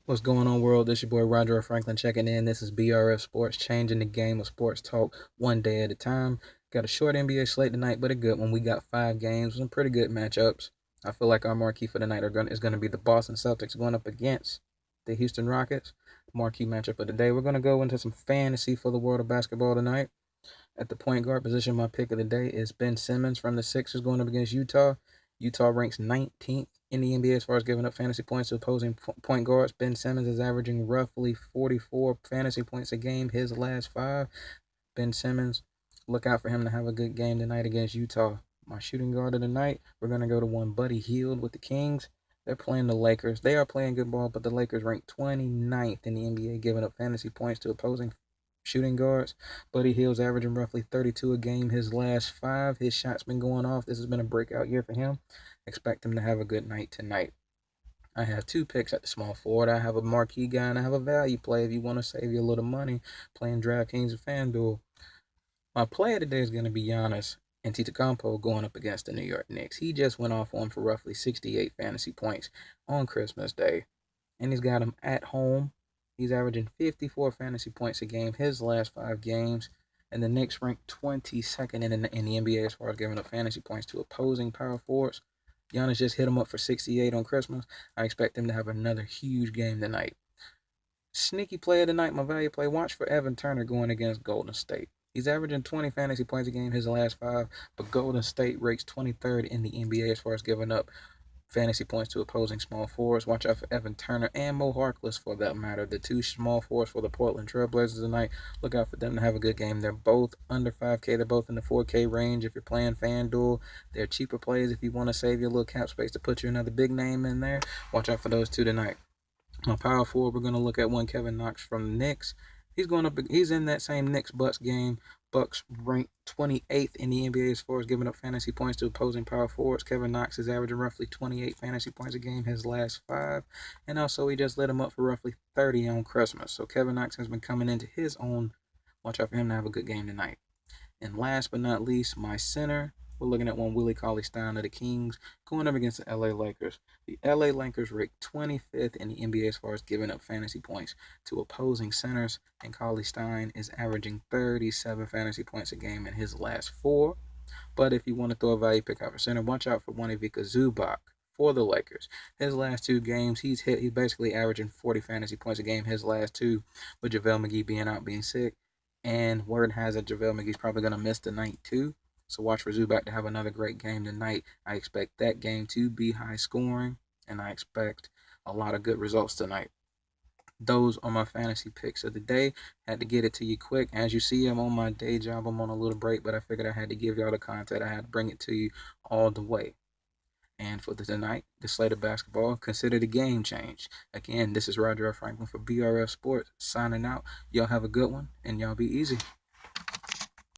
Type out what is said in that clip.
What's going on, world? This your boy Roger Franklin checking in. This is BRF Sports, changing the game of sports talk one day at a time. Got a short NBA slate tonight, but a good one. We got 5 games, some pretty good matchups. I feel like our marquee for the night is going to be the Boston Celtics going up against the Houston Rockets. Marquee matchup of the day. We're going to go into some fantasy for the world of basketball tonight. At the point guard position, my pick of the day is Ben Simmons from the Sixers going up against Utah. Utah ranks 19th in the NBA as far as giving up fantasy points to opposing point guards. Ben Simmons is averaging roughly 44 fantasy points a game his last 5. Ben Simmons, look out for him to have a good game tonight against Utah. My shooting guard of the night, we're going to go to one Buddy Hield with the Kings. They're playing the Lakers. They are playing good ball, but the Lakers rank 29th in the NBA, giving up fantasy points to opposing shooting guards. Buddy Hield's averaging roughly 32 a game his last 5. His shot's been going off. This has been a breakout year for him. Expect him to have a good night tonight. I have 2 picks at the small forward. I have a marquee guy and I have a value play if you want to save you a little money playing DraftKings or FanDuel. My play today is going to be Giannis Antetokounmpo going up against the New York Knicks. He just went off on for roughly 68 fantasy points on Christmas Day, and he's got them at home. He's averaging 54 fantasy points a game his last 5 games, and the Knicks rank 22nd in the NBA as far as giving up fantasy points to opposing power forwards. Giannis just hit him up for 68 on Christmas. I expect him to have another huge game tonight. Sneaky play of the night, my value play. Watch for Evan Turner going against Golden State. He's averaging 20 fantasy points a game his last 5, but Golden State ranks 23rd in the NBA as far as giving up fantasy points to opposing small forwards. Watch out for Evan Turner and Mo Harkless for that matter. The 2 small forwards for the Portland Trailblazers tonight. Look out for them to have a good game. They're both under 5K. They're both in the 4K range. If you're playing FanDuel, they're cheaper plays. If you want to save your little cap space to put you another big name in there, watch out for those 2 tonight. My power forward, we're going to look at one Kevin Knox from the Knicks. He's in that same Knicks-Bucks game. Bucks ranked 28th in the NBA as far as giving up fantasy points to opposing power forwards. Kevin Knox is averaging roughly 28 fantasy points a game his last 5. And also, he just lit him up for roughly 30 on Christmas. So Kevin Knox has been coming into his own. Watch out for him to have a good game tonight. And last but not least, my center, we're looking at one Willie Cauley-Stein of the Kings going up against the LA Lakers. The LA Lakers rank 25th in the NBA as far as giving up fantasy points to opposing centers, and Cauley-Stein is averaging 37 fantasy points a game in his last 4. But if you want to throw a value pick out for center, watch out for one Ivica Zubac for the Lakers. His last 2 games, he's basically averaging 40 fantasy points a game his last 2, with JaVale McGee being sick. And word has it JaVale McGee's probably going to miss the night too. So watch for Zubac to have another great game tonight. I expect that game to be high scoring, and I expect a lot of good results tonight. Those are my fantasy picks of the day. Had to get it to you quick. As you see, I'm on my day job. I'm on a little break, but I figured I had to give y'all the content. I had to bring it to you all the way. And for tonight, the slate of basketball, consider the game change. Again, this is Roger F. Franklin for BRF Sports signing out. Y'all have a good one, and y'all be easy.